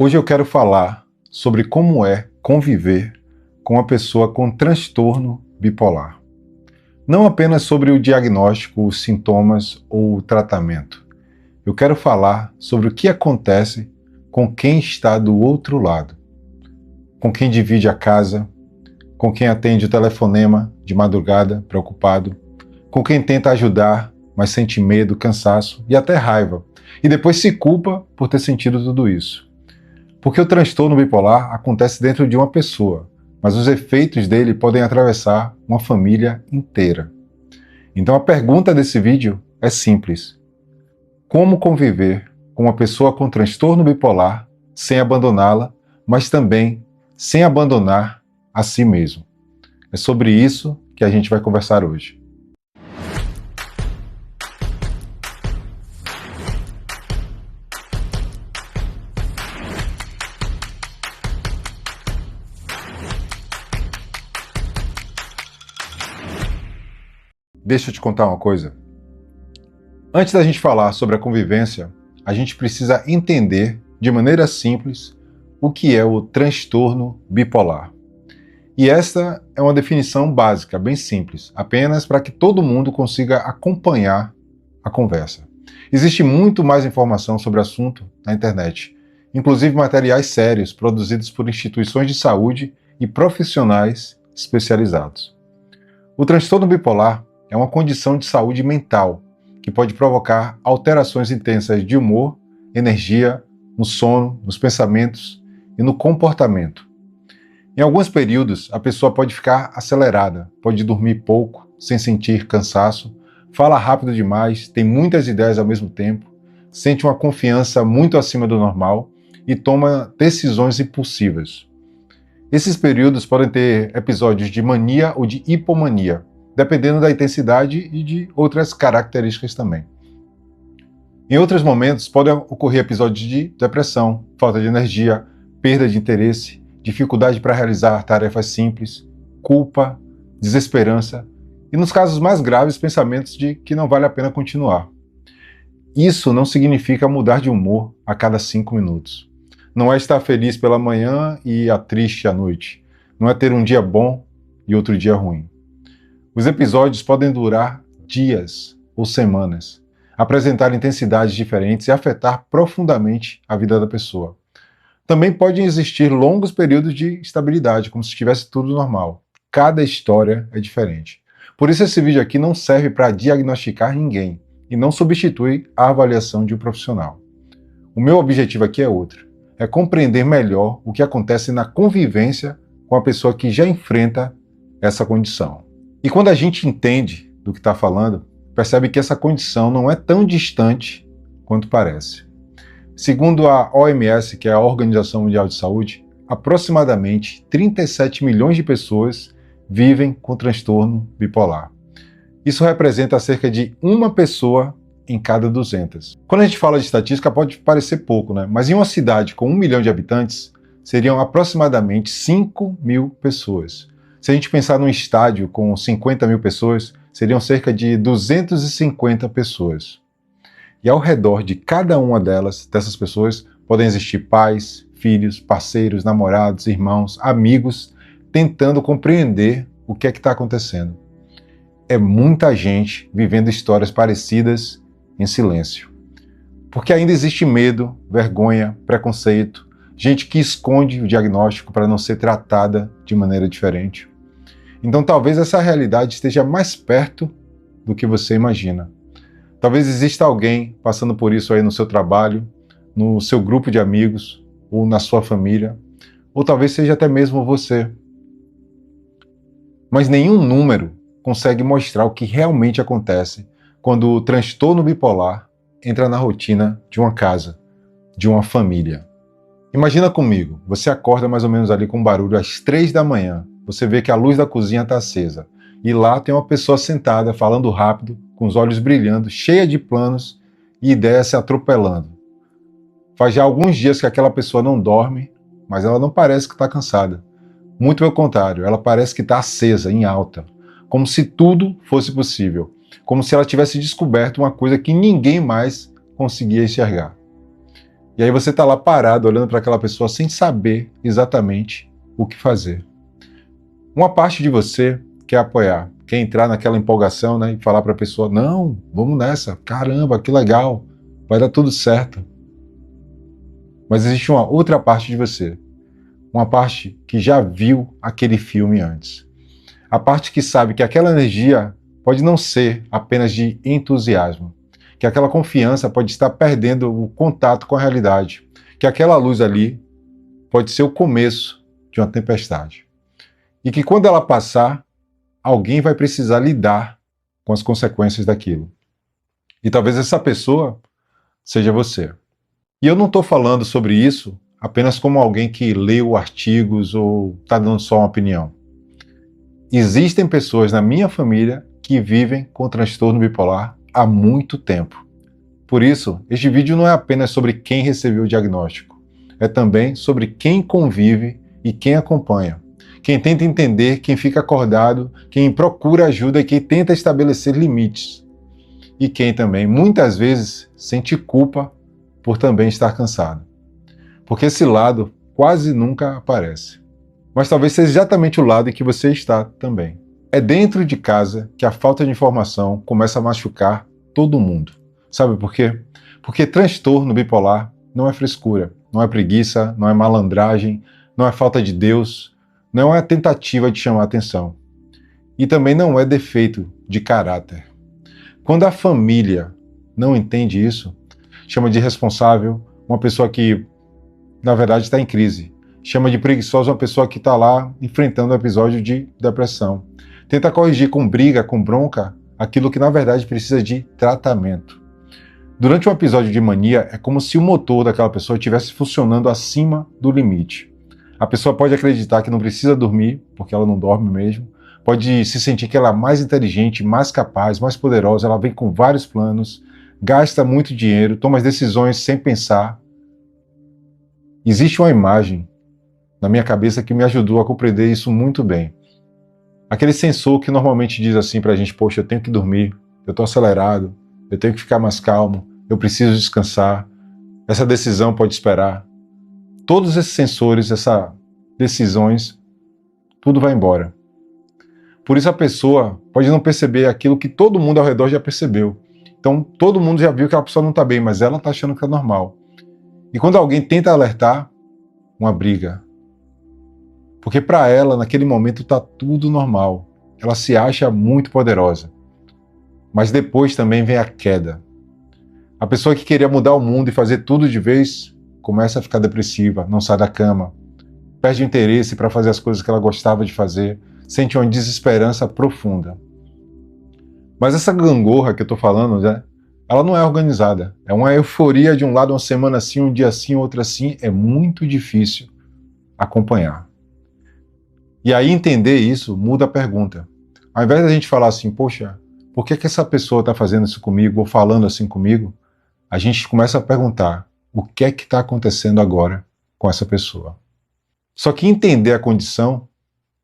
Hoje eu quero falar sobre como é conviver com uma pessoa com transtorno bipolar. Não apenas sobre o diagnóstico, os sintomas ou o tratamento. Eu quero falar sobre o que acontece com quem está do outro lado, com quem divide a casa, com quem atende o telefonema de madrugada, preocupado, com quem tenta ajudar, mas sente medo, cansaço e até raiva, e depois se culpa por ter sentido tudo isso. Porque o transtorno bipolar acontece dentro de uma pessoa, mas os efeitos dele podem atravessar uma família inteira. Então a pergunta desse vídeo é simples: como conviver com uma pessoa com transtorno bipolar sem abandoná-la, mas também sem abandonar a si mesmo? É sobre isso que a gente vai conversar hoje. Deixa eu te contar uma coisa. Antes da gente falar sobre a convivência, a gente precisa entender, de maneira simples, o que é o transtorno bipolar. E esta é uma definição básica, bem simples, apenas para que todo mundo consiga acompanhar a conversa. Existe muito mais informação sobre o assunto na internet, inclusive materiais sérios produzidos por instituições de saúde e profissionais especializados. O transtorno bipolar é uma condição de saúde mental que pode provocar alterações intensas de humor, energia, no sono, nos pensamentos e no comportamento. Em alguns períodos, a pessoa pode ficar acelerada, pode dormir pouco, sem sentir cansaço, fala rápido demais, tem muitas ideias ao mesmo tempo, sente uma confiança muito acima do normal e toma decisões impulsivas. Esses períodos podem ter episódios de mania ou de hipomania, dependendo da intensidade e de outras características também. Em outros momentos, podem ocorrer episódios de depressão, falta de energia, perda de interesse, dificuldade para realizar tarefas simples, culpa, desesperança e, nos casos mais graves, pensamentos de que não vale a pena continuar. Isso não significa mudar de humor a cada 5 minutos. Não é estar feliz pela manhã e triste à noite. Não é ter um dia bom e outro dia ruim. Os episódios podem durar dias ou semanas, apresentar intensidades diferentes e afetar profundamente a vida da pessoa. Também podem existir longos períodos de estabilidade, como se estivesse tudo normal. Cada história é diferente. Por isso esse vídeo aqui não serve para diagnosticar ninguém e não substitui a avaliação de um profissional. O meu objetivo aqui é outro, é compreender melhor o que acontece na convivência com a pessoa que já enfrenta essa condição. E quando a gente entende do que está falando, percebe que essa condição não é tão distante quanto parece. Segundo a OMS, que é a Organização Mundial de Saúde, aproximadamente 37 milhões de pessoas vivem com transtorno bipolar. Isso representa cerca de uma pessoa em cada 200. Quando a gente fala de estatística, pode parecer pouco, né? Mas em uma cidade com 1 milhão de habitantes, seriam aproximadamente 5 mil pessoas. Se a gente pensar num estádio com 50 mil pessoas, seriam cerca de 250 pessoas. E ao redor de cada uma dessas pessoas, podem existir pais, filhos, parceiros, namorados, irmãos, amigos, tentando compreender o que é que está acontecendo. É muita gente vivendo histórias parecidas em silêncio. Porque ainda existe medo, vergonha, preconceito, gente que esconde o diagnóstico para não ser tratada de maneira diferente. Então talvez essa realidade esteja mais perto do que você imagina. Talvez exista alguém passando por isso aí no seu trabalho, no seu grupo de amigos, ou na sua família, ou talvez seja até mesmo você. Mas nenhum número consegue mostrar o que realmente acontece quando o transtorno bipolar entra na rotina de uma casa, de uma família. Imagina comigo, você acorda mais ou menos ali com um barulho às 3 da manhã, você vê que a luz da cozinha está acesa, e lá tem uma pessoa sentada, falando rápido, com os olhos brilhando, cheia de planos e ideias se atropelando. Faz já alguns dias que aquela pessoa não dorme, mas ela não parece que está cansada. Muito pelo contrário, ela parece que está acesa, em alta, como se tudo fosse possível, como se ela tivesse descoberto uma coisa que ninguém mais conseguia enxergar. E aí você está lá parado, olhando para aquela pessoa sem saber exatamente o que fazer. Uma parte de você quer apoiar, quer entrar naquela empolgação, né, e falar para a pessoa, não, vamos nessa, caramba, que legal, vai dar tudo certo. Mas existe uma outra parte de você, uma parte que já viu aquele filme antes. A parte que sabe que aquela energia pode não ser apenas de entusiasmo, que aquela confiança pode estar perdendo o contato com a realidade, que aquela luz ali pode ser o começo de uma tempestade. E que quando ela passar, alguém vai precisar lidar com as consequências daquilo. E talvez essa pessoa seja você. E eu não estou falando sobre isso apenas como alguém que leu artigos ou está dando só uma opinião. Existem pessoas na minha família que vivem com transtorno bipolar há muito tempo. Por isso, este vídeo não é apenas sobre quem recebeu o diagnóstico, é também sobre quem convive e quem acompanha. Quem tenta entender, quem fica acordado, quem procura ajuda e quem tenta estabelecer limites. E quem também, muitas vezes, sente culpa por também estar cansado. Porque esse lado quase nunca aparece. Mas talvez seja exatamente o lado em que você está também. É dentro de casa que a falta de informação começa a machucar todo mundo. Sabe por quê? Porque transtorno bipolar não é frescura, não é preguiça, não é malandragem, não é falta de Deus, não é tentativa de chamar atenção. E também não é defeito de caráter. Quando a família não entende isso, chama de irresponsável uma pessoa que, na verdade, está em crise. Chama de preguiçosa uma pessoa que está lá enfrentando um episódio de depressão. Tenta corrigir com briga, com bronca, aquilo que, na verdade, precisa de tratamento. Durante um episódio de mania, é como se o motor daquela pessoa estivesse funcionando acima do limite. A pessoa pode acreditar que não precisa dormir, porque ela não dorme mesmo. Pode se sentir que ela é mais inteligente, mais capaz, mais poderosa. Ela vem com vários planos, gasta muito dinheiro, toma as decisões sem pensar. Existe uma imagem na minha cabeça que me ajudou a compreender isso muito bem. Aquele sensor que normalmente diz assim pra gente, poxa, eu tenho que dormir, eu tô acelerado, eu tenho que ficar mais calmo, eu preciso descansar, essa decisão pode esperar. Todos esses sensores, essas decisões, tudo vai embora. Por isso a pessoa pode não perceber aquilo que todo mundo ao redor já percebeu. Então todo mundo já viu que a pessoa não está bem, mas ela está achando que é normal. E quando alguém tenta alertar, uma briga. Porque para ela, naquele momento, está tudo normal. Ela se acha muito poderosa. Mas depois também vem a queda. A pessoa que queria mudar o mundo e fazer tudo de vez, começa a ficar depressiva, não sai da cama, perde o interesse para fazer as coisas que ela gostava de fazer, sente uma desesperança profunda. Mas essa gangorra que eu estou falando, né, ela não é organizada. É uma euforia de um lado, uma semana assim, um dia assim, outro assim. É muito difícil acompanhar. E aí entender isso muda a pergunta. Ao invés da gente falar assim, poxa, por que essa pessoa está fazendo isso comigo ou falando assim comigo? A gente começa a perguntar, o que é que está acontecendo agora com essa pessoa? Só que entender a condição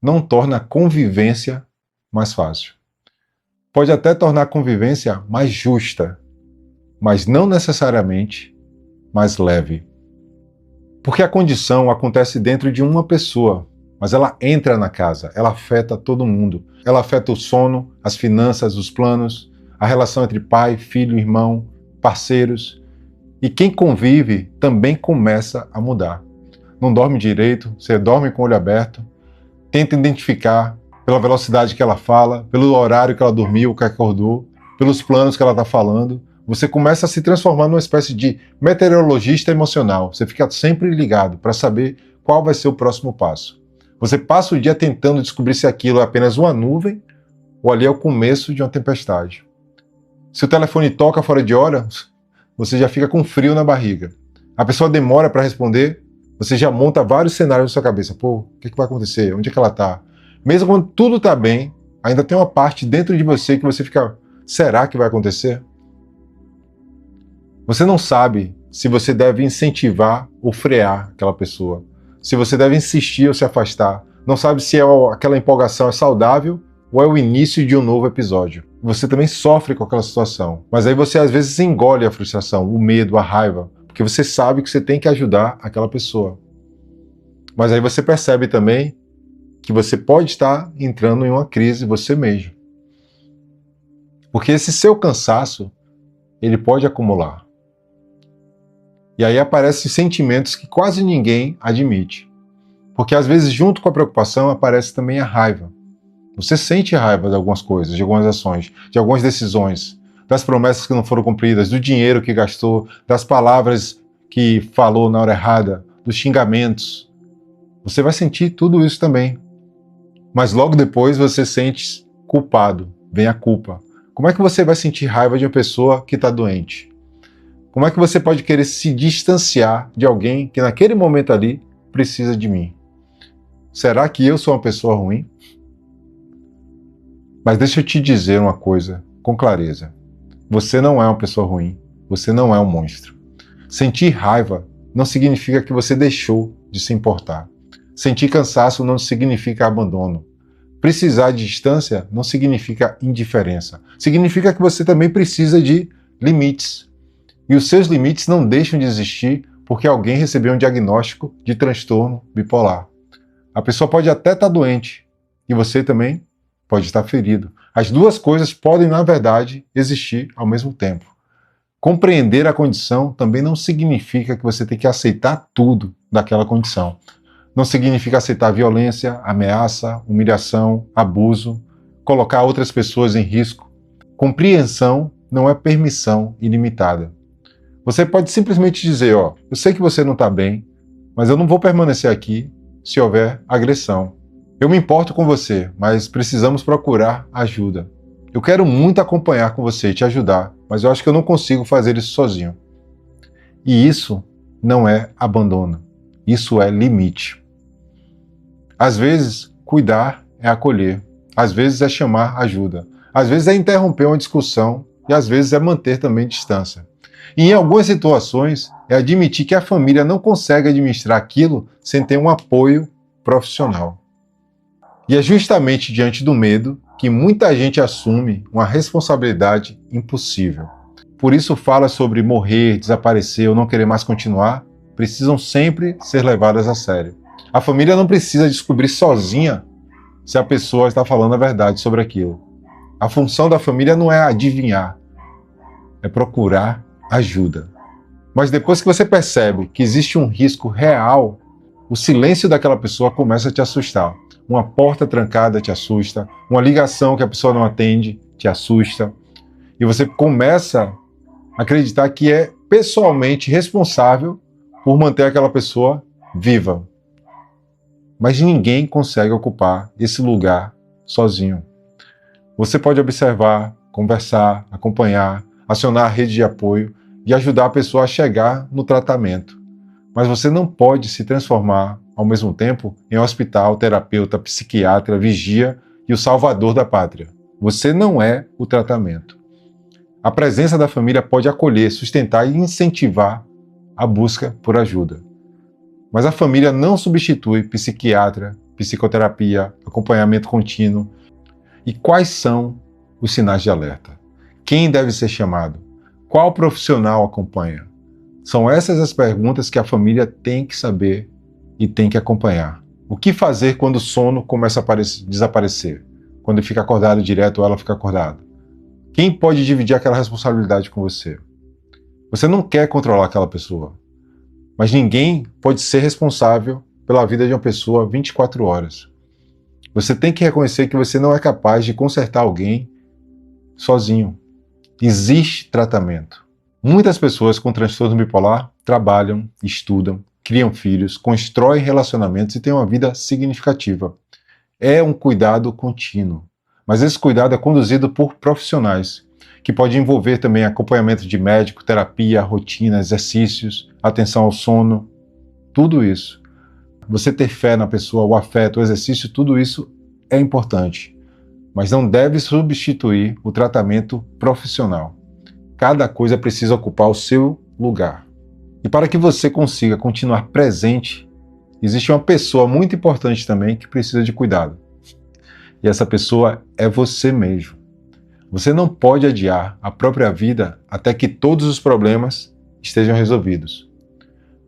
não torna a convivência mais fácil. Pode até tornar a convivência mais justa, mas não necessariamente mais leve. Porque a condição acontece dentro de uma pessoa, mas ela entra na casa, ela afeta todo mundo. Ela afeta o sono, as finanças, os planos, a relação entre pai, filho, irmão, parceiros. E quem convive também começa a mudar. Não dorme direito, você dorme com o olho aberto, tenta identificar pela velocidade que ela fala, pelo horário que ela dormiu, que acordou, pelos planos que ela está falando. Você começa a se transformar numa espécie de meteorologista emocional. Você fica sempre ligado para saber qual vai ser o próximo passo. Você passa o dia tentando descobrir se aquilo é apenas uma nuvem ou ali é o começo de uma tempestade. Se o telefone toca fora de hora, você já fica com frio na barriga. A pessoa demora para responder, você já monta vários cenários na sua cabeça. Pô, o que vai acontecer? Onde é que ela está? Mesmo quando tudo está bem, ainda tem uma parte dentro de você que você fica, será que vai acontecer? Você não sabe se você deve incentivar ou frear aquela pessoa. Se você deve insistir ou se afastar. Não sabe se aquela empolgação é saudável ou é o início de um novo episódio. Você também sofre com aquela situação. Mas aí você às vezes engole a frustração, o medo, a raiva. porque você sabe que você tem que ajudar aquela pessoa. Mas aí você percebe também que você pode estar entrando em uma crise você mesmo. Porque esse seu cansaço, ele pode acumular. E aí aparecem sentimentos que quase ninguém admite. Porque às vezes, junto com a preocupação, aparece também a raiva. Você sente raiva de algumas coisas, de algumas ações, de algumas decisões, das promessas que não foram cumpridas, do dinheiro que gastou, das palavras que falou na hora errada, dos xingamentos. Você vai sentir tudo isso também. Mas logo depois você sente culpado, vem a culpa. Como é que você vai sentir raiva de uma pessoa que está doente? Como é que você pode querer se distanciar de alguém que naquele momento ali precisa de mim? Será que eu sou uma pessoa ruim? Mas deixa eu te dizer uma coisa com clareza. Você não é uma pessoa ruim, você não é um monstro. Sentir raiva não significa que você deixou de se importar. Sentir cansaço não significa abandono. Precisar de distância não significa indiferença. Significa que você também precisa de limites. E os seus limites não deixam de existir porque alguém recebeu um diagnóstico de transtorno bipolar. A pessoa pode até estar doente e você também pode estar ferido. As duas coisas podem, na verdade, existir ao mesmo tempo. Compreender a condição também não significa que você tem que aceitar tudo daquela condição. Não significa aceitar violência, ameaça, humilhação, abuso, colocar outras pessoas em risco. Compreensão não é permissão ilimitada. Você pode simplesmente dizer, eu sei que você não está bem, mas eu não vou permanecer aqui se houver agressão. Eu me importo com você, mas precisamos procurar ajuda. Eu quero muito acompanhar com você e te ajudar, mas eu acho que eu não consigo fazer isso sozinho. E isso não é abandono, isso é limite. Às vezes, cuidar é acolher, às vezes é chamar ajuda, às vezes é interromper uma discussão e às vezes é manter também distância. E em algumas situações, é admitir que a família não consegue administrar aquilo sem ter um apoio profissional. E é justamente diante do medo que muita gente assume uma responsabilidade impossível. Por isso fala sobre morrer, desaparecer ou não querer mais continuar, precisam sempre ser levadas a sério. A família não precisa descobrir sozinha se a pessoa está falando a verdade sobre aquilo. A função da família não é adivinhar, é procurar ajuda. Mas depois que você percebe que existe um risco real, o silêncio daquela pessoa começa a te assustar. Uma porta trancada te assusta, uma ligação que a pessoa não atende te assusta. E você começa a acreditar que é pessoalmente responsável por manter aquela pessoa viva. Mas ninguém consegue ocupar esse lugar sozinho. Você pode observar, conversar, acompanhar, acionar a rede de apoio e ajudar a pessoa a chegar no tratamento. Mas você não pode se transformar, ao mesmo tempo, em hospital, terapeuta, psiquiatra, vigia e o salvador da pátria. Você não é o tratamento. A presença da família pode acolher, sustentar e incentivar a busca por ajuda. Mas a família não substitui psiquiatra, psicoterapia, acompanhamento contínuo. E quais são os sinais de alerta? Quem deve ser chamado? Qual profissional acompanha? São essas as perguntas que a família tem que saber e tem que acompanhar. O que fazer quando o sono começa a desaparecer? Quando ele fica acordado direto ou ela fica acordada? Quem pode dividir aquela responsabilidade com você? Você não quer controlar aquela pessoa, mas ninguém pode ser responsável pela vida de uma pessoa 24 horas. Você tem que reconhecer que você não é capaz de consertar alguém sozinho. Existe tratamento. Muitas pessoas com transtorno bipolar trabalham, estudam, criam filhos, constroem relacionamentos e têm uma vida significativa. É um cuidado contínuo, mas esse cuidado é conduzido por profissionais, que pode envolver também acompanhamento de médico, terapia, rotina, exercícios, atenção ao sono, tudo isso. Você ter fé na pessoa, o afeto, o exercício, tudo isso é importante, mas não deve substituir o tratamento profissional. Cada coisa precisa ocupar o seu lugar. E para que você consiga continuar presente, existe uma pessoa muito importante também que precisa de cuidado. E essa pessoa é você mesmo. Você não pode adiar a própria vida até que todos os problemas estejam resolvidos.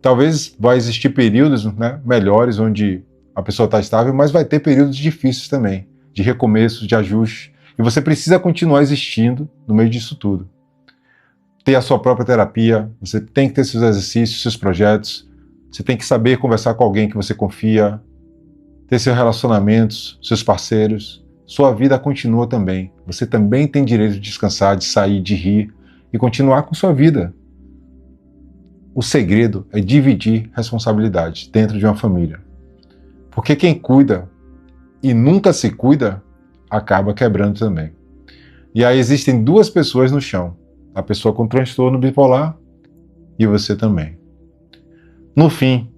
Talvez vai existir períodos, né, melhores, onde a pessoa está estável, mas vai ter períodos difíceis também, de recomeço, de ajuste, e você precisa continuar existindo no meio disso tudo. Ter a sua própria terapia, você tem que ter seus exercícios, seus projetos, você tem que saber conversar com alguém que você confia, ter seus relacionamentos, seus parceiros. Sua vida continua também. Você também tem direito de descansar, de sair, de rir e continuar com sua vida. O segredo é dividir responsabilidades dentro de uma família. Porque quem cuida e nunca se cuida, acaba quebrando também. E aí existem duas pessoas no chão. A pessoa com transtorno bipolar e você também. No fim,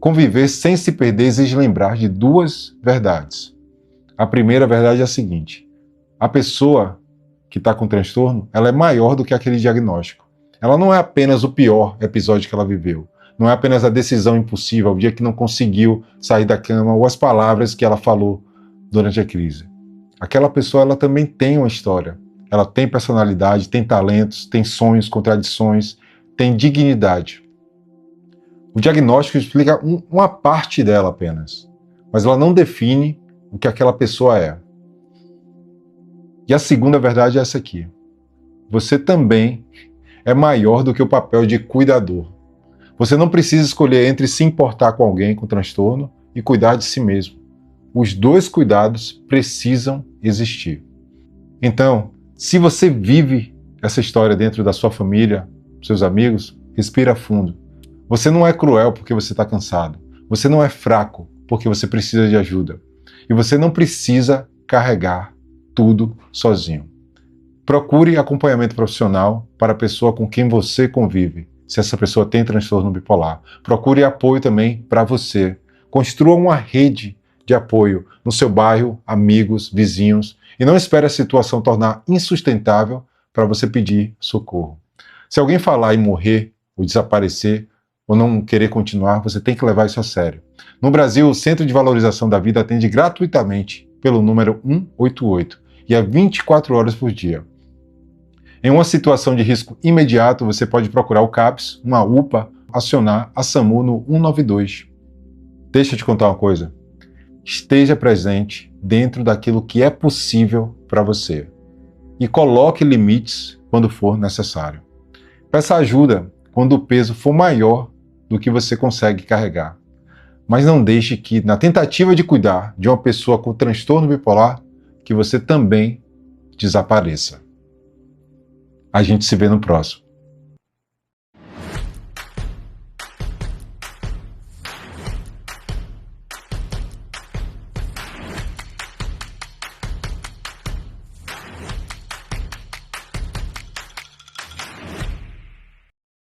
conviver sem se perder exige lembrar de duas verdades. A primeira verdade é a seguinte: a pessoa que está com transtorno, ela é maior do que aquele diagnóstico. Ela não é apenas o pior episódio que ela viveu. Não é apenas a decisão impulsiva, o dia que não conseguiu sair da cama, ou as palavras que ela falou durante a crise. Aquela pessoa, ela também tem uma história. Ela tem personalidade, tem talentos, tem sonhos, contradições, tem dignidade. O diagnóstico explica uma parte dela apenas, mas ela não define o que aquela pessoa é. E a segunda verdade é essa aqui: você também é maior do que o papel de cuidador. Você não precisa escolher entre se importar com alguém com transtorno e cuidar de si mesmo. Os dois cuidados precisam existir. Então, se você vive essa história dentro da sua família, seus amigos, respira fundo. Você não é cruel porque você está cansado. Você não é fraco porque você precisa de ajuda. E você não precisa carregar tudo sozinho. Procure acompanhamento profissional para a pessoa com quem você convive, se essa pessoa tem transtorno bipolar. Procure apoio também para você. Construa uma rede de apoio no seu bairro, amigos, vizinhos, e não espere a situação tornar insustentável para você pedir socorro. Se alguém falar em morrer, ou desaparecer, ou não querer continuar, você tem que levar isso a sério. No Brasil, o Centro de Valorização da Vida atende gratuitamente pelo número 188 e é 24 horas por dia. Em uma situação de risco imediato, você pode procurar o CAPS, uma UPA, acionar a SAMU no 192. Deixa eu te contar uma coisa. Esteja presente dentro daquilo que é possível para você. E coloque limites quando for necessário. Peça ajuda quando o peso for maior do que você consegue carregar. Mas não deixe que, na tentativa de cuidar de uma pessoa com transtorno bipolar, que você também desapareça. A gente se vê no próximo.